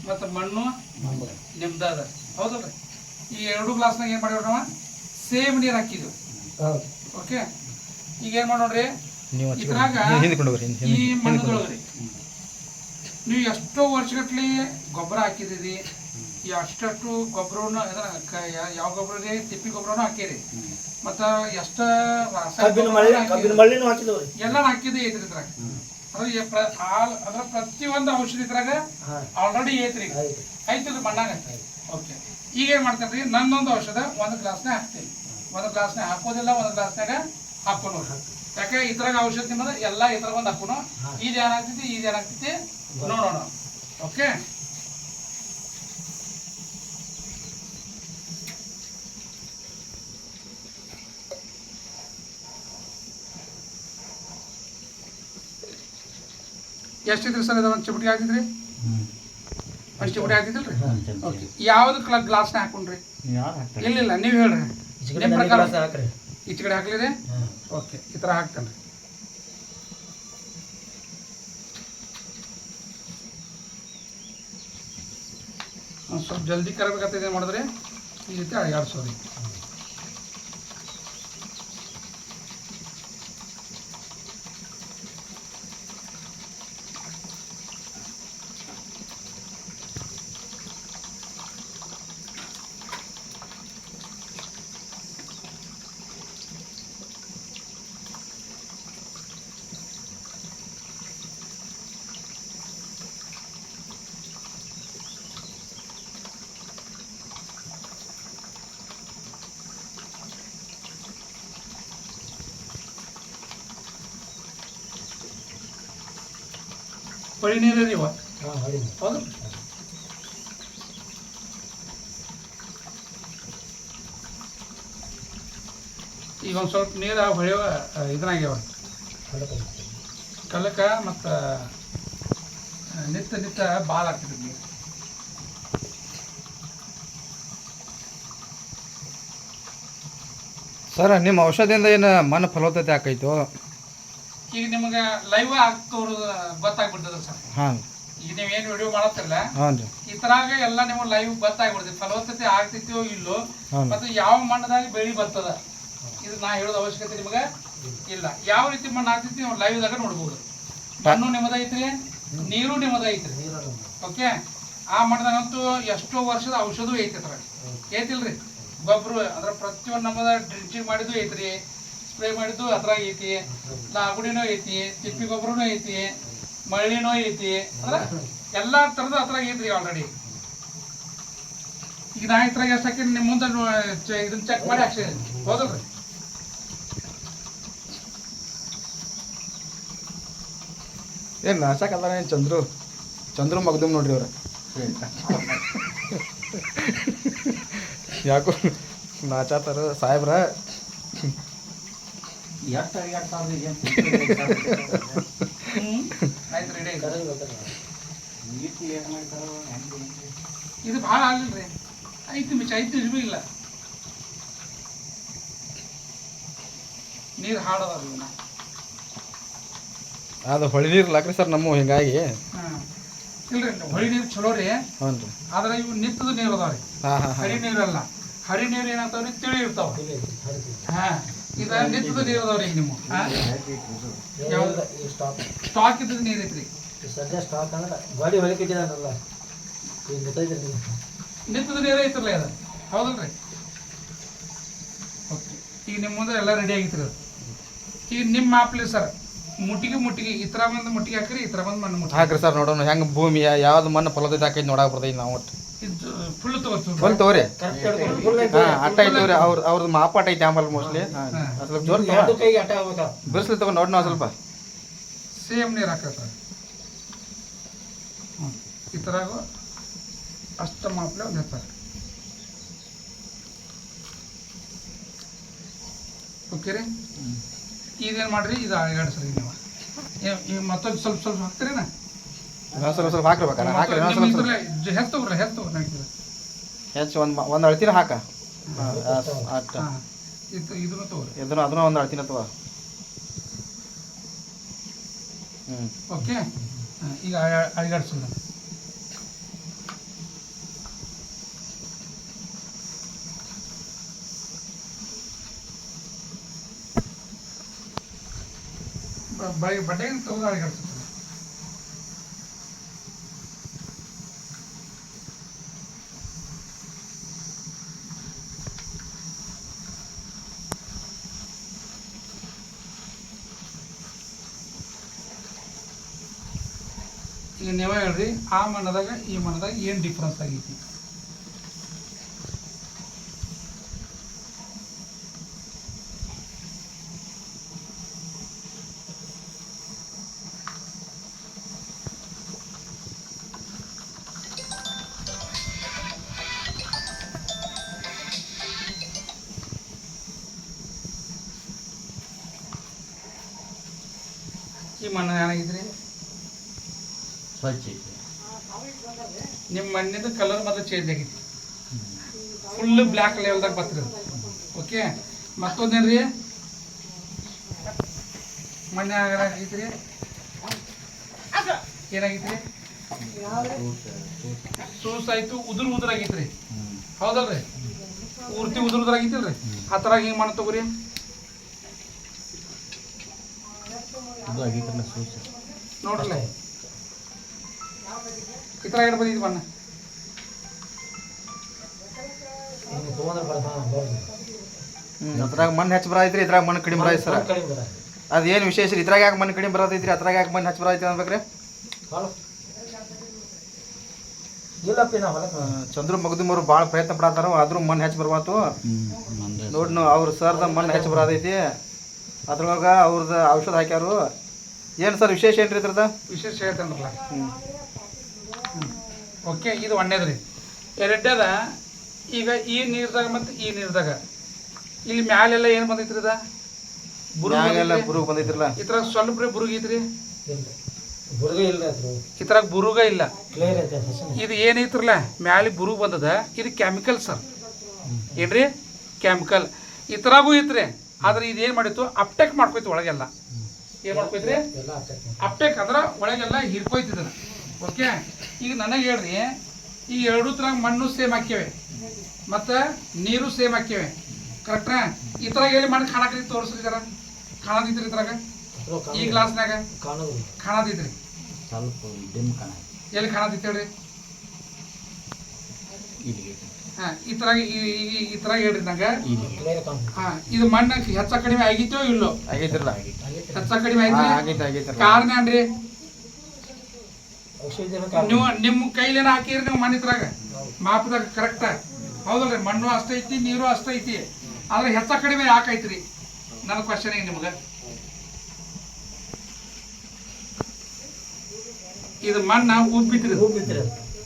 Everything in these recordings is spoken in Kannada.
ಮತ್ತು ಮಣ್ಣು ನಿಮ್ದು ಅದ ಹೌದಲ್ಲ. ಈ 2 ಗ್ಲಾಸ್ನಾಗ ಏನು ಮಾಡಿವ್ರಿ ನಾವು ಸೇಮ್ ನೀರು ಹಾಕಿದ್ವಿ. ಓಕೆ, ಈಗ ಏನು ಮಾಡಿ ನೋಡ್ರಿ, ಇದ್ರಾಗ ಈ ಮಣ್ಣುದೊಳಗ್ರಿ ನೀವು ಎಷ್ಟೋ ವರ್ಷಗಟ್ಲೆ ಗೊಬ್ಬರ ಹಾಕಿದಿರಿ. ಅಷ್ಟು ಗೊಬ್ಬರವನ್ನು ಯಾವ ಗೊಬ್ಬರ ರೀ, ತಿಪ್ಪಿ ಗೊಬ್ಬರನು ಹಾಕಿರಿ, ಮತ್ತು ಎಷ್ಟು ಎಲ್ಲ ಹಾಕಿದ್ದು ಐತ್ರಿ ಇದ್ರಾಗ. ಅದ್ರ ಪ್ರತಿಯೊಂದು ಔಷಧಿ ಇದ್ರಾಗ ಆಲ್ರೆಡಿ ಐತ್ರಿ, ಐತಿಲ್ಲ ಮಣ್ಣಾಗ. ಓಕೆ, ಈಗ ಏನು ಮಾಡ್ತೇನೆ ರೀ, ನನ್ನೊಂದು ಔಷಧ 1 ಗ್ಲಾಸ್ನಾಗ ಹಾಕ್ತೀನಿ. 1 ಗ್ಲಾಸ್ನಾಗ ಹಾಕೋದಿಲ್ಲ, 1 ಗ್ಲಾಸ್ನಾಗ ಹಾಕೋಣ. ಯಾಕೆ ಇದ್ರಾಗ ಔಷಧಿ ತಿನ್ನೋದು ಎಲ್ಲ ಇದ್ರಾಗ ಒಂದು ಹಾಕೋಣ. ಇದು ಏನಾಗ್ತೈತಿ, ಇದು ಏನಾಗ್ತೈತಿ ನೋಡೋಣ. ಓಕೆ, ಎಷ್ಟಿದ್ರಿ ಸರ್? ಇದು 1 ಚಿಮಟಿ ಹಾಕಿದ್ರಿ, 1 ಚಿಮಟಿ ಹಾಕಿದ್ರಿ. ಓಕೆ, ಯಾವ್ದು ಗ್ಲಾಸ್ನ ಹಾಕೊಂಡ್ರಿ? ಇಲ್ಲ ನೀವು ಹೇಳ್ರಿ, ನಿಮ್ಮ ಪ್ರಕಾರ ಈಚೆ ಕಡೆ ಹಾಕ್ಲಿರಿ. ಓಕೆ, ಈ ಥರ ಹಾಕ್ತಾನೆ. ಸ್ವಲ್ಪ ಜಲ್ದಿ ಕರಬೇಕಾಗ್ತದೆ. ಏನು ಮಾಡಿದ್ರೆ ಈ ರೀತಿ ಅಳಗಾಡ್ಸೋರಿ. ಹೊಳಿ ನೀರು ಇವ ಹೌದು. ಈಗ ಒಂದು ಸ್ವಲ್ಪ ನೀರು ಹೊಳೆಯುವ ಇದನ್ನಾಗ್ಯಾವ, ಕಲಕ ಮತ್ತು ನಿತ್ತ ಬಾಲ್ ಆಗ್ತದೆ ನೀರು. ಸರ್, ನಿಮ್ಮ ಔಷಧಿಯಿಂದ ಏನು ಮಣ್ಣು ಫಲವತ್ತತೆ ಆಕೈತು? ಈಗ ನಿಮಗೆ ಲೈವ್ ಆಗ್ತೋರು ಗೊತ್ತಾಗ್ಬಿಡ್ತದ ಸರ್. ಹಾಂ, ಈಗ ನೀವೇನು ವಿಡಿಯೋ ಮಾಡತ್ತಿರಲ್ಲ, ಈ ತರಾಗ ಎಲ್ಲ ನಿಮಗೆ ಲೈವ್ ಗೊತ್ತಾಗ್ಬಿಡ್ತೈತಿ, ಫಲವತ್ತತೆ ಆಗ್ತೈತಿಯೋ ಇಲ್ಲೋ, ಮತ್ತು ಯಾವ ಮಣ್ಣದಾಗ ಬೆಳಿ ಬರ್ತದ. ಇದು ನಾ ಹೇಳೋದು ಅವಶ್ಯಕತೆ ನಿಮಗೆ ಇಲ್ಲ. ಯಾವ ರೀತಿ ಮಣ್ಣು ಆಗ್ತೈತಿ ನೀವು ಲೈವ್ದಾಗ ನೋಡ್ಬೋದು. ಮಣ್ಣು ನಿಮ್ಮದೈತ್ರಿ, ನೀರು ನಿಮ್ಮದೈತ್ರಿ. ಓಕೆ, ಆ ಮಣ್ಣದಾಗಂತೂ ಎಷ್ಟೋ ವರ್ಷದ ಔಷಧ ಐತಿ ಅದ್ರಾಗ, ಐತಿಲ್ರಿ. ಗೊಬ್ಬರ ಅದ್ರ ಪ್ರತಿಯೊಂದು ನಮ್ಮದ ಡ್ರಿಂಚಿಂಗ್ ಮಾಡಿದ್ದು ಐತ್ರಿ, ಸ್ಪ್ರೇ ಮಾಡಿದ್ದು ಅದ್ರಾಗ ಐತಿ, ಲಾಗುಡಿನೂ ಐತಿ, ತಿಪ್ಪಿ ಗೊಬ್ಬರನೂ ಐತಿ, ಮಳ್ಳಿನೂ ಐತಿ, ಅದ್ರ ಎಲ್ಲ ಥರದ ಅದ್ರಾಗ ಐತ್ರಿ ಆಲ್ರೆಡಿ. ಈಗ ನಾ ಇದ್ರಾಗ ಎಷ್ಟು ಹಾಕಿ ನಿಮ್ಮ ಮುಂದೆ ಇದನ್ನ ಚೆಕ್ ಮಾಡಿ ಹಾಕ್ಸಿದ್ರಿ ಹೌದಲ್ರಿ. ಏನು ನಾಶಕಲ್ಲ, ಏನು ಚಂದ್ರು ಮಗ್ದಮ್ ನೋಡ್ರಿ ಅವ್ರ. ಯಾಕೋ ನಾಚಾತಾರ ಸಾಹೇಬ್ರ. ಇದು ಭಾಳ ಆಗಿಲ್ರಿ, 5 ನಿಮಿಷ ಇಲ್ಲ. ನೀರು ಹಾಳದ ಅದು ಹೊಳಿ ನೀರು ಲಾಕ್ರಿ ಸರ್ ನಮ್ಮ ಹಿಂಗಾಗಿ. ಇಲ್ರಿ, ಹೊಳಿ ನೀರು ಚಲೋ ರೀ. ಹ್ಞೂ ರೀ, ಆದ್ರೆ ಇವು ನಿತ್ತದ ನೀರು ಅದಾವ್ರಿ, ಹರಿ ನೀರಲ್ಲ. ಹರಿ ನೀರು ಏನಾಗ್ತಾವ್ರಿ, ತಿಳಿ ಇರ್ತಾವ. ಹಾಂ, ಈಗ ನಿತ್ತದ ನೀರು ಅದಾವ್ರಿ. ಈಗ ನಿಮ್ಮ ಸ್ಟಾಕ್ ಇದ್ದದ ನೀರು ಐತ್ರಿ. ನಿತ್ತದ ನೀರು ಐತ್ರಲ್ಲ ಅದು, ಹೌದಲ್ರಿ. ಓಕೆ, ಈಗ ನಿಮ್ಮ ಮುಂದೆ ಎಲ್ಲ ರೆಡಿ ಆಗಿತ್ರಿ ಅದು. ಈಗ ನಿಮ್ಮ ಮಾಪ್ಲಿ ಸರ್ ಮುಟ್ಟಿಗೆ ಈ ಥರ ಬಂದು ಮುಟ್ಟಿಗೆ ಹಾಕ್ರಿ, ಈ ಥರ ಬಂದು ಮಣ್ಣು ಮುಟ್ಟಿ ಹಾಕ್ರಿ ಸರ್. ನೋಡೋಣ ಹೆಂಗೆ ಭೂಮಿ ಯಾವ್ದು ಮಣ್ಣು ಫಲವತ್ತತೆ ಹಾಕೈತಿ ನೋಡಾಕ ಬರ್ತೈತಿ. ನಾವು ಒಟ್ಟು ಫುಲ್ ತಗೋತೀವಿ, ಫುಲ್ ತಗೋರಿ. ಹಾಂ, ಅಟ್ಟ ಐತವ್ರಿ. ಅವ್ರದ್ದು ಮಾಪಾಟ ಐತಿ ಆಮೇಲೆ ಮೋಸ್ಟ್ಲಿ. ಸ್ವಲ್ಪ ಜೋರು ಬಿರ್ಸ್ಲಿ ತಗೊಂಡು ನೋಡಿ ನಾವು ಸ್ವಲ್ಪ ಸೇಮ್ ನೀರು ಹಾಕ್ರಿ ಸರ್. ಈ ಥರ ಅಷ್ಟು ಮಾಪ್ಲೆ ಒಂದು ಹೇಳ್ತಾರೆ. ಓಕೆ ರೀ, ಇದೇನು ಮಾಡಿರಿ, ಇದು ಅಳಗಾಡಿಸ್ರಿ ನೀವು. ಈಗ ಮತ್ತೊಂದು ಸ್ವಲ್ಪ ಹಾಕ್ತೀರಿನಾ? ಸ್ವಲ್ಪ ಹಾಕ್ರಿ ಹಾಕ್ರಿ. ಹೆಚ್ಚು ಒಂದು ಅಳ್ತಿನ ಹಾಕ. ಇದನ್ನು ತಗೋರಿ, ಅದನ್ನ ಒಂದು ಅಳ್ತಿನ ತಗೋ. ಓಕೆ, ಈಗ ಅಳಗಾಡಿಸೋಣ. ಬಡ್ಡೆ ತಗೋದಾಗಿರ್ತದೆ. ಈಗ ನೀವೇ ಹೇಳ್ರಿ, ಆ ಮಣ್ಣದಾಗ ಈ ಮಣ್ಣದಾಗ ಏನು ಡಿಫ್ರೆನ್ಸ್ ಆಗೈತಿ? ಈ ಮಣ್ಣು ಏನಾಗಿದ್ರಿ? ಸ್ವಚ್ಛ ನಿಮ್ಮ ಮಣ್ಣಿನ ಕಲರ್ ಮೊದಲು ಚೇಂಜ್ ಆಗೈತಿ, ಫುಲ್ ಬ್ಲ್ಯಾಕ್ ಲೆವೆಲ್ದಾಗ ಬರ್ತಿರೋದು. ಓಕೆ, ಮತ್ತೊಂದೇನ್ರಿ ಮಣ್ಣು ಏನಾಗೈತ್ರಿ? ಏನಾಗೈತ್ರಿ? ಸೂಸ್ ಆಯ್ತು, ಉದುರಾಗೈತ್ರಿ. ಹೌದಲ್ರಿ? ಪೂರ್ತಿ ಉದುರಾಗೈತಿಲ್ರಿ? ಆ ಥರ ಹಿಂಗೆ ಮಣ್ಣು ತಗೋರಿ. ನೋಡ್ರಲ್ಲ, ಈ ಥರ ಏನು ಬಂದಿದ್ದು ಬಣ್ಣ? ಅದ್ರಾಗ ಮಣ್ಣು ಹೆಚ್ಚು ಬರೈತ್ರಿ, ಇದ್ರಾಗ ಮಣ್ಣು ಕಡಿಮೆ ಬರೈತಿ ಸರ್. ಅದೇನು ವಿಶೇಷ ರೀ? ಇದ್ರಾಗ ಯಾಕೆ ಮಣ್ಣು ಕಡಿಮೆ ಬರತೈತ್ರಿ, ಅದ್ರಾಗ ಯಾಕೆ ಮಣ್ಣು ಹೆಚ್ಚು ಬರೈತಿ ಅನ್ಬೇಕ್ರಿ? ಚಂದ್ರು ಮಗದುಮರು ಭಾಳ ಪ್ರಯತ್ನ ಪಡತ್ತಾರ, ಆದ್ರೂ ಮಣ್ಣು ಹೆಚ್ಚು ಬರ್ಬಾತು. ನೋಡಿ ಅವ್ರ ಸರ್ದ ಮಣ್ಣು ಹೆಚ್ಚು ಬರತೈತಿ, ಅದ್ರೊಳಗ ಅವ್ರದ್ದು ಔಷಧ ಹಾಕ್ಯಾರು. ಏನು ಸರ್ ವಿಶೇಷ ಏನ್ರಿ ಇದ್ರದ? ವಿಶೇಷ ಹೇಳ್ತಾನಲ್ಲ. ಓಕೆ, ಇದು ಒಂದೇದ್ರಿ. ಎರಡನೇದ, ಈಗ ಈ ನೀರ್ದಾಗ ಮತ್ತು ಈ ನೀರ್ದಾಗ ಇಲ್ಲಿ ಮ್ಯಾಲೆಲ್ಲ ಏನು ಬಂದೈತ್ರಿ? ಇದ ಬುರುಗು ಬಂದೈತ್ರಲ್ಲ, ಇದ್ರಾಗ ಸ್ವಲ್ಪ ಬುರುಗ ಐತ್ರಿ, ಇದ್ರಾಗ ಬುರುಗ ಇಲ್ಲ. ಇದು ಏನೈತ್ರಲ್ಲ ಮ್ಯಾಲೆ ಬುರುಗು ಬಂದದ, ಇದು ಕೆಮಿಕಲ್ ಸರ್. ಏನ್ರಿ? ಕೆಮಿಕಲ್. ಇದ್ರಾಗೂ ಐತ್ರಿ, ಆದ್ರೆ ಇದೇನು ಮಾಡಿತ್ತು, ಅಪ್ಟೇಕ್ ಮಾಡ್ಕೊಯ್ತು ಒಳಗೆಲ್ಲ. ಏನು ಮಾಡ್ಕೊಯ್ತ್ರಿ? ಅಪ್ಟೇಕ್ ಅಂದ್ರೆ ಒಳಗೆಲ್ಲ ಹಿರ್ಕೊಯ್ತಿದ್ದಾನೆ. ಓಕೆ, ಈಗ ನನಗೆ ಹೇಳ್ರಿ, ಈ ಎರಡು ಥರ ಮಣ್ಣು ಸೇಮ್ ಹಾಕ್ಯವೆ ಮತ್ತು ನೀರು ಸೇಮ್ ಹಾಕ್ಯವೆ, ಕರೆಕ್ಟಾ? ಈ ಥರ ಹೇಳಿ ಮಣ್ಣು ಕಾಣಕೈತಿ, ತೋರಿಸ್ರಿ ಜರ. ಕಾಣದಿತ್ರಿ ಇದ್ರಾಗ? ಈ ಗ್ಲಾಸ್ನಾಗ ಕಾಣದಿತ್ರಿ? ಎಲ್ಲಿ ಕಾಣದಿತ್ತು ಹೇಳ್ರಿ? ಹಾಂ, ಈ ಥರ ಹೇಳ್ರಿ ನಂಗೆ. ಹಾಂ, ಇದು ಮಣ್ಣು ಹೆಚ್ಚ ಕಡಿಮೆ ಆಗಿತ್ತೋ ಇಲ್ಲೋ? ಆಗೈತಿರಲ್ಲ, ಹೆಚ್ಚ ಕಡಿಮೆ ಆಯ್ತು. ಕಾರಣ ಏನ್ರಿ? ನೀವು ನಿಮ್ಮ ಕೈಲೇನ ಹಾಕಿರಿ ನೀವು ಮಣ್ಣಿದ್ರಾಗ ಮಾಪದಾಗ ಕರೆಕ್ಟ. ಹೌದಲ್ರಿ? ಮಣ್ಣು ಅಷ್ಟೇ ಐತಿ, ನೀರು ಅಷ್ಟೇ ಐತಿ, ಆದ್ರೆ ಹೆಚ್ಚ ಕಡಿಮೆ ಯಾಕೈತ್ರಿ? ನನ್ನ ಕ್ವಶನ್ ಈಗ ನಿಮ್ಗೆ. ಇದು ಮಣ್ಣ ಉಬ್ಬಿತ್ರಿ,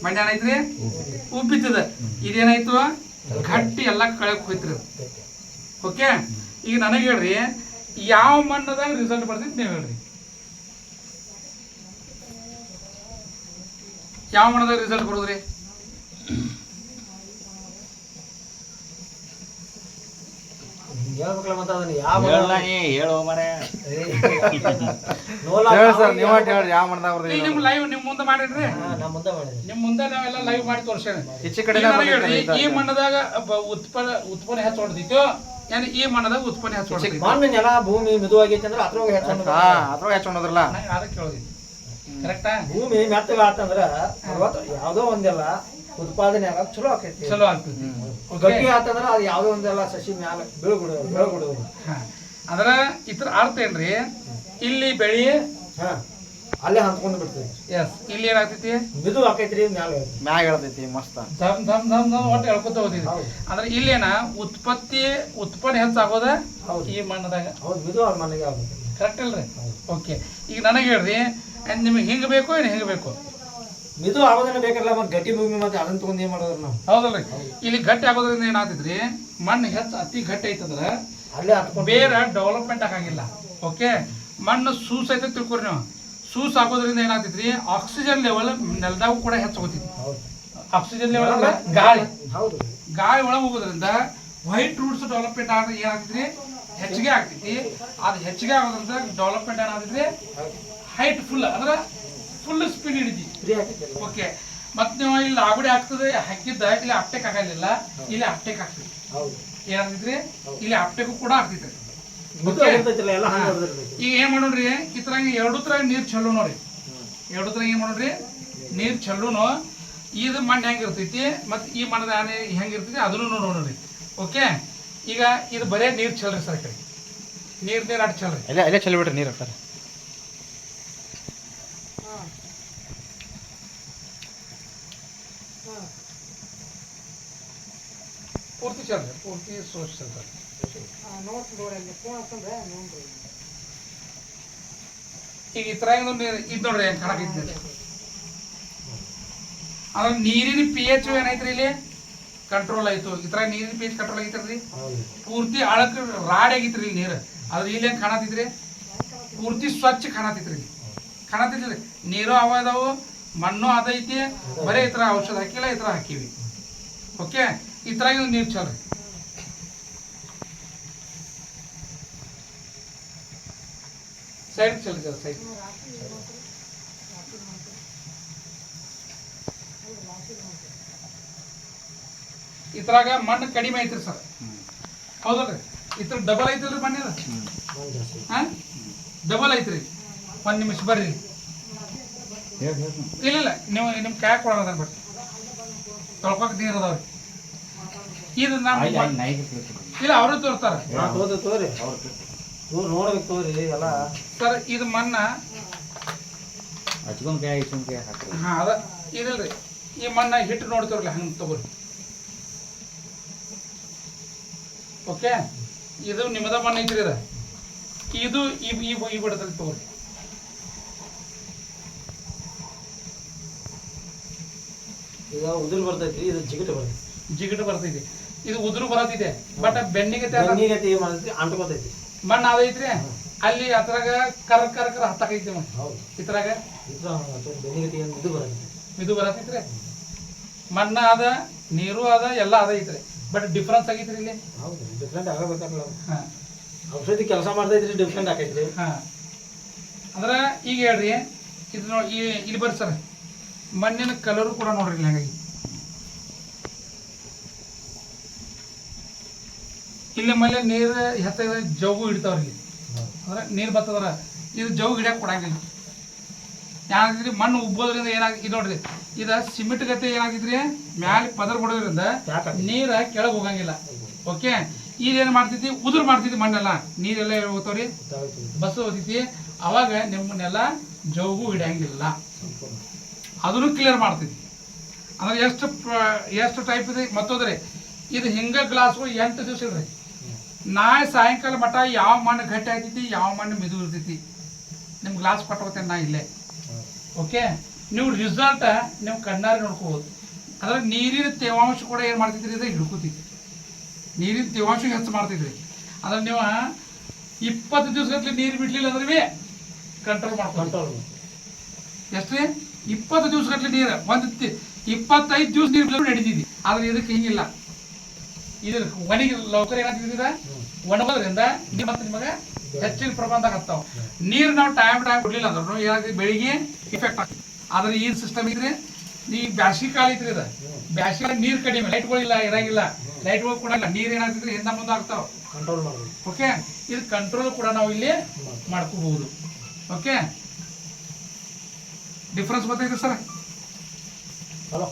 ಮಣ್ಣು ಏನೈತ್ರಿ? ಉಬ್ಬಿತ್ತದ. ಇದೇನಾಯ್ತು? ಗಟ್ಟಿ ಎಲ್ಲ ಕಳಕ್ ಹೋಯ್ತ್ರಿ. ಓಕೆ, ಈಗ ನನಗೆ ಹೇಳ್ರಿ, ಯಾವ ಮಣ್ಣದಾಗ ರಿಸಲ್ಟ್ ಬರ್ತೈತಿ ನೀವು ಹೇಳ್ರಿ? ಯಾವ ಮಣ್ಣದಾಗ ರಿಸಲ್ಟ್ ಬರೋದ್ರಿ? ನಿಮ್ ಮುಂದೆ ಮಾಡಿದ್ರಿ, ನಿಮ್ ಮುಂದೆ ನಾವೆಲ್ಲ ಲೈವ್ ಮಾಡಿ ತೋರ್ಸೇನೆ. ಈ ಮಣ್ಣದಾಗ ಉತ್ಪನ್ನ ಹೆಚ್ಚು ಹೊಡೆದಿತ್ತು, ಈ ಮಣ್ಣದಾಗ ಉತ್ಪನ್ನ ಹೆಚ್ಚು ಹೊಡೆದಿತ್ತು. ಭೂಮಿ ಮಿದುವಾಗೈತಿ ಅಂದ್ರೆ ಅದ್ರೊಳಗೆ ಹೆಚ್ಚು ಹೊಡೆದ್ರಲ್ಲ, ಅದಕ್ಕೆ ಕೇಳೋದಿತ್ತು. ಕರೆಕ್ಟಾ? ಭೂಮಿ ಮೆತ್ತಗ ಆತಂದ್ರ ಯಾವ್ದೋ ಒಂದೆಲ್ಲ ಉತ್ಪಾದನೆ ಆಗ ಚಲೋ ಆಕೈತಿ, ಚಲೋ ಆಗ್ತೈತಿ. ಗಟ್ಟಿ ಆತಂದ್ರ ಅದು ಯಾವ್ದೋ ಒಂದೆಲ್ಲ ಸಸಿ ಮ್ಯಾಲ ಬೆಳಗುಡು. ಅಂದ್ರ ಇದ್ರ ಅರ್ಥ ಏನ್ರಿ? ಇಲ್ಲಿ ಬೆಳಿ ಅಲ್ಲೇ ಹಂತ್ಕೊಂಡ್ ಬಿಡ್ತೈತಿ. ಎಸ್, ಇಲ್ಲಿ ಏನಾಗ್ತೈತಿ? ಮಿದು ಆಕೈತ್ರಿ, ಮ್ಯಾಗ ಹೇಳ್ತೈತಿ ಮಸ್ತ್ ಧಮ್ ಧಮ್ ಧಮ್ ಧಮ್ ಒಟ್ಟು ಹೇಳ್ಕೊತ ಹೋಗ್ತೈತಿ. ಅಂದ್ರೆ ಇಲ್ಲೇನ ಉತ್ಪನ್ನ ಹೆಚ್ಚಾಗೋದ ಈ ಮಣ್ಣದಾಗ. ಹೌದು, ಮಿದು ಆ ಮನೆಗೆ ಆಗುತ್ತೆ. ಕರೆಕ್ಟ್ ಅಲ್ರಿ? ಓಕೆ, ಈಗ ನನಗೆ ಹೇಳ್ರಿ, ನಿಮಗೆ ಹಿಂಗೆ ಬೇಕು ಏನು ಹಿಂಗೆ ಬೇಕು? ಮಿದು ಆಗೋದನ್ನ ಬೇಕಲ್ಲ, ಮತ್ತೆ ಗಟ್ಟಿ ಭೂಮಿ ಮತ್ತೆ ಅದನ್ನ ತಗೊಂಡ್ ಏನ್ ಮಾಡೋದ್ರ ನಾವು? ಹೌದಲ್ರಿ? ಇಲ್ಲಿ ಗಟ್ಟಿ ಆಗೋದ್ರಿಂದ ಏನಾಗ್ತೈತ್ರಿ, ಮಣ್ಣು ಹೆಚ್ಚು ಅತಿ ಗಟ್ಟಿ ಐತಂದ್ರ ಅಲ್ಲೇ ಹತ್ಕೊಂಡು ಬೇರೆ ಡೆವಲಪ್ಮೆಂಟ್ ಆಗಾಗಿಲ್ಲ. ಓಕೆ, ಮಣ್ಣು ಸೂಸ್ ಐತೆ ತಿಳ್ಕೊರಿ ನೀವು. ಸೂಸ್ ಆಗೋದ್ರಿಂದ ಏನಾಗ್ತೈತ್ರಿ, ಆಕ್ಸಿಜನ್ ಲೆವೆಲ್ ನೆಲದಾಗೂ ಕೂಡ ಹೆಚ್ಚಾಗೋತೈತಿ. ಆಕ್ಸಿಜನ್ ಲೆವೆಲ್ ಅಂದ್ರೆ ಗಾಳಿ, ಗಾಳಿ ಒಳಗೆ ಹೋಗೋದ್ರಿಂದ ವೈಟ್ ರೂಟ್ಸ್ ಡೆವಲಪ್ಮೆಂಟ್ ಆದ್ರೆ ಏನಾಗ್ತೈತ್ರಿ, ಹೆಚ್ಚಿಗೆ ಆಗ್ತೈತಿ. ಅದು ಹೆಚ್ಚಿಗೆ ಆಗೋದ್ರಿಂದ ಡೆವಲಪ್ಮೆಂಟ್ ಏನಾಗ್ತೈತ್ರಿ, ಹೈಟ್ ಫುಲ್ ಅಂದ್ರೆ ಫುಲ್ ಸ್ಪೀಡ್ ಹಿಡಿದಿ. ಓಕೆ, ಮತ್ತೆ ನೀವು ಇಲ್ಲಿ ಆಗುಡಿ ಆಗ್ತದೆ ಹಾಕಿದ್ದ, ಇಲ್ಲಿ ಅಪ್ಟೇಕ್ ಆಗಲಿಲ್ಲ, ಇಲ್ಲಿ ಅಪ್ಟೇಕ್ ಆಗ್ತೈತಿ. ಏನಾಗ್ತೈತ್ರಿ, ಇಲ್ಲಿ ಅಪ್ಟೇಕು ಕೂಡ ಆಗ್ತೈತ್ರಿ. ಇರ್ತೈತಿಲ್ಲ ಎಲ್ಲ ಹಂಗೆ ಹೊಡೆದಿರ್ತೈತಿ. ಈಗ ಏನ್ ಮಾಡೋಣ್ರಿ ಈ ತರ ಎರಡು ತರ ನೀರ್ ಚೆಲ್ಲೋ ನೋಡ್ರಿ, ಎರಡು ತರ ಏನ್ ಮಾಡೋಣ್ರಿ ನೀರ್ ಚೆಲ್ಲೂನು. ಇದು ಮಣ್ಣು ಹೆಂಗಿರ್ತೈತಿ ಮತ್ತೆ ಈ ಮಣ್ಣದ ಆನೆ ಹೆಂಗಿರ್ತೈತಿ ಅದನ್ನು ನೋಡ್ರಿ. ಓಕೆ, ಈಗ ಇದು ಬರೇ ನೀರ್ ಚೆಲ್ರಿ ಸರ್, ಕಡೆ ನೀರ್ ಅಟ್ ಚೆಲ್ರಿ. ಅಲ್ಲೇ ಚೆಲ್ಲಿ ಬಿಡ್ರಿ ನೀರು ಸರ್. ಪೂರ್ತಿ ಚೆಲ್ರಿ, ಪೂರ್ತಿ ಸೋಸ್ ಚೆಲ್ರಿ. ಈಗ ಈ ತರ ಇದು ನೋಡ್ರಿ ಹೆಂಗ್ ಕಾಣಕೈತಿ. ಅದ್ರ ನೀರಿನ pH ಏನೈತ್ರಿ ಇಲ್ಲಿ ಕಂಟ್ರೋಲ್ ಆಯ್ತು. ಈ ತರ ನೀರಿನ pH ಕಂಟ್ರೋಲ್ ಆಗೈತ್ರಿ. ಪೂರ್ತಿ ಅಳಕ್ ರಾಡ್ ಆಗಿತ್ರಿ ನೀರು. ಅದ್ರ ಇಲ್ಲಿ ಹೆಂಗ್ ಕಾಣತಿದ್ರಿ ಪೂರ್ತಿ ಸ್ವಚ್ಛ ಕಾಣತಿದ್ರಿ. ನೀರು ಅವ ಅದಾವು, ಮಣ್ಣು ಅದೈತಿ. ಬರೀ ಈ ತರ ಔಷಧ ಹಾಕಿಲ್ಲ, ಈ ತರ ಹಾಕಿವಿ. ಓಕೆ, ಈ ತರ ನೀರು ಚಲ್ರಿ. ಸೈಡ್ ಚಲ್ರಿ ಸರ್, ಸೈಡ್. ಇದ್ರಾಗ ಮಣ್ಣು ಕಡಿಮೆ ಐತ್ರಿ ಸರ್, ಹೌದಲ್ರಿ? ಇದ್ರ ಡಬಲ್ ಐತಿಲ್ರಿ ಮಣ್ಣಿದ, ಡಬಲ್ ಐತ್ರಿ. ಒಂದ್ ನಿಮಿಷ ಬರ್ರಿ. ಇಲ್ಲ ನೀವು ನಿಮ್ ಕಾಯಕ್ ಕೊಡೋದ ಬಟ್ ತೊಳ್ಕೊಕ್ ನೀರ್ ಅದಾವ್ರಿ. ಇದು ನಮ್ಮ ಇಲ್ಲ ಅವರು ತೋರ್ತಾರ ಸರ್. ಇದು ಮಣ್ಣ ಹಾ ಅದ ಇದಿಲ್ರಿ, ಈ ಮಣ್ಣ ಹಿಟ್ಟು ನೋಡ್ತೇವ್ರಲ್ಲ ಹಂಗ ತಗೋರಿ. ಓಕೆ, ಇದು ನಿಮ್ಮದ ಮಣ್ಣು ಐತ್ರಿ. ಇದು ಈ ಬಿಡದಲ್ಲಿ ತಗೋರಿ. ಉದುರು ಬರ್ತೈತಿ, ಇದು ಜಿಗಿಟು ಬರ್ತೈತಿ. ಇದು ಉದುರು ಬರತ್ತಿದೆ, ಬಟ್ ಬೆನ್ನಿಗೆ ಅಂಟ್ಕೋತೈತಿ. ಮಣ್ಣು ಅದೈತ್ರಿ ಅಲ್ಲಿ ಅದ್ರಾಗ ಕರ್ ಹತ್ತಕೈತಿ. ಇದ್ರಾಗ ಇದು ಬರತೈತ್ರಿ. ಮಣ್ಣ ಅದ, ನೀರು ಅದ, ಎಲ್ಲ ಅದ ಐತ್ರಿ. ಬಟ್ ಡಿಫ್ರೆನ್ಸ್ ಆಗೈತ್ರಿ ಇಲ್ಲಿ. ಡಿಫ್ರೆಂಟ್ ಆಗಬೇಕಲ್ಲ, ಔಷಧಿ ಕೆಲಸ ಮಾಡ್ತೈತ್ರಿ, ಡಿಫ್ರೆಂಟ್ ಆಗೈತ್ರಿ. ಹಾ, ಅಂದ್ರ ಈಗ ಹೇಳ್ರಿ, ಇದು ನೋಡಿ ಇಲ್ಲಿ ಬರ್ರಿ ಸರ್. ಮಣ್ಣಿನ ಕಲರು ಕೂಡ ನೋಡ್ರಿ ಇಲ್ಲಿ ಹಂಗಾಗಿ. ಇಲ್ಲಿ ಮೇಲೆ ನೀರು ಹೆಚ್ಚ ಜೌಗು ಹಿಡಿತಾವ್ರಿ. ಅಂದ್ರೆ ನೀರು ಬರ್ತದ್ರ, ಇದು ಜೌಗು ಹಿಡಿಯಕ್ಕೆ ಕೊಡಂಗಿಲ್ಲ. ಏನಾಗ್ತಿದ್ರಿ ಮಣ್ಣು ಉಬ್ಬೋದ್ರಿಂದ ಇದು ನೋಡ್ರಿ, ಇದು ಸಿಮೆಂಟ್ ಗತೆ ಏನಾಗ್ತಿದ್ರಿ ಮ್ಯಾಲ ಪದರ್ ಬಿಡೋದ್ರಿಂದ ನೀರ ಕೆಳಗೆ ಹೋಗಂಗಿಲ್ಲ. ಓಕೆ, ಈಗ ಏನ್ ಮಾಡ್ತೈತಿ ಉದುರು ಮಾಡ್ತೈತಿ ಮಣ್ಣೆಲ್ಲ, ನೀರೆಲ್ಲ ಹೋಗ್ತಾವ್ರಿ, ಬಸ್ ಹೋಗ್ತೈತಿ. ಅವಾಗ ನಿಮ್ಮನ್ನೆಲ್ಲ ಜೌಗು ಹಿಡಿಯಂಗಿಲ್ಲ. ಅದನ್ನು ಕ್ಲಿಯರ್ ಮಾಡ್ತೈತಿ. ಅಂದ್ರೆ ಎಷ್ಟು ಟೈಪ್ ಇದೆ ಮತ್ತೋದ್ರಿ. ಇದು ಹಿಂಗ ಗ್ಲಾಸ್ಗಳು 8 ದಿವಸ ಇಡ್ರಿ. ನಾಳೆ ಸಾಯಂಕಾಲ ಮಟ್ಟ ಯಾವ ಮಣ್ಣು ಗಟ್ಟಿ ಆಗ್ತೈತಿ, ಯಾವ ಮಣ್ಣು ಮೆದು ಇರ್ತೈತಿ, ನಿಮ್ ಗ್ಲಾಸ್ ಕೊಟ್ಟೋಗ್ತೇನೆ ನಾ ಇಲ್ಲೇ. ಓಕೆ, ನೀವು ರಿಸಲ್ಟ್ ನೀವು ಕಣ್ಣಾರಿ ನೋಡ್ಕೋಬಹುದು. ಅದ್ರಾಗ ನೀರಿನ ತೇವಾಂಶ ಕೂಡ ಏನು ಮಾಡ್ತಿದ್ರಿ, ಇದು ಹಿಡ್ಕೋತೈತಿ. ನೀರಿನ ತೇವಾಂಶ ಹೆಚ್ಚು ಮಾಡ್ತಿದ್ರಿ. ಅದ್ರ ನೀವು 20 ದಿವಸಗಟ್ಟಲೆ ನೀರು ಬಿಡ್ಲಿಲ್ಲ ಅಂದ್ರೆ ಕಂಟ್ರೋಲ್ ಮಾಡ್ಕೊಂಡು ಎಷ್ಟ್ರಿ 20 ದಿವಸಗಟ್ಟಲೆ ನೀರು, 25 ದಿವಸ ನೀರು ನಡೀತಿದ್ವಿ. ಆದ್ರೆ ಇದಕ್ಕೆ ಹಿಂಗಿಲ್ಲ. ಇದ್ರ ಒಣಗಿ ಲೌಕರ್ ಏನಾಗ್ತಿದ್ದೀರ ಒಣಗೋದ್ರಿಂದ ಮತ್ತೆ ನಿಮಗೆ ಹೆಚ್ಚಿನ ಪ್ರಮಾಣದಾಗ ಆಗ್ತಾವ. ನೀರು ನಾವು ಟೈಮ್ ಕೊಡ್ಲಿಲ್ಲ ಅಂದ್ರೂ ಏನಾಗ್ತದೆ ಬೆಳಿಗ್ಗೆ ಇಫೆಕ್ಟ್ ಆಗ್ತದೆ. ಆದ್ರೆ ಈ ಸಿಸ್ಟಮ್ ಇದ್ರೆ ಈ ಬ್ಯಾಸಿಗೆ ಕಾಲ ಐತ್ರಿ, ಇದು ಬ್ಯಾಸಿಗೆ ನೀರು ಕಡಿಮೆ, ಲೈಟ್ಗಳಿಲ್ಲ ಇರಂಗಿಲ್ಲ, ಲೈಟ್ಗಳು ಕೂಡ ಇಲ್ಲ, ನೀರು ಏನಾಗ್ತಿದ್ರೆ ಹಿಂದ ಮುಂದೆ ಆಗ್ತಾವ. ಕಂಟ್ರೋಲ್ ಮಾಡ್ಬೋದು. ಓಕೆ, ಇದು ಕಂಟ್ರೋಲ್ ಕೂಡ ನಾವು ಇಲ್ಲಿ ಮಾಡ್ಕೋಬಹುದು. ಓಕೆ, ಡಿಫ್ರೆನ್ಸ್ ಗೊತ್ತೈತೆ ಸರ್. ಹಲೋ.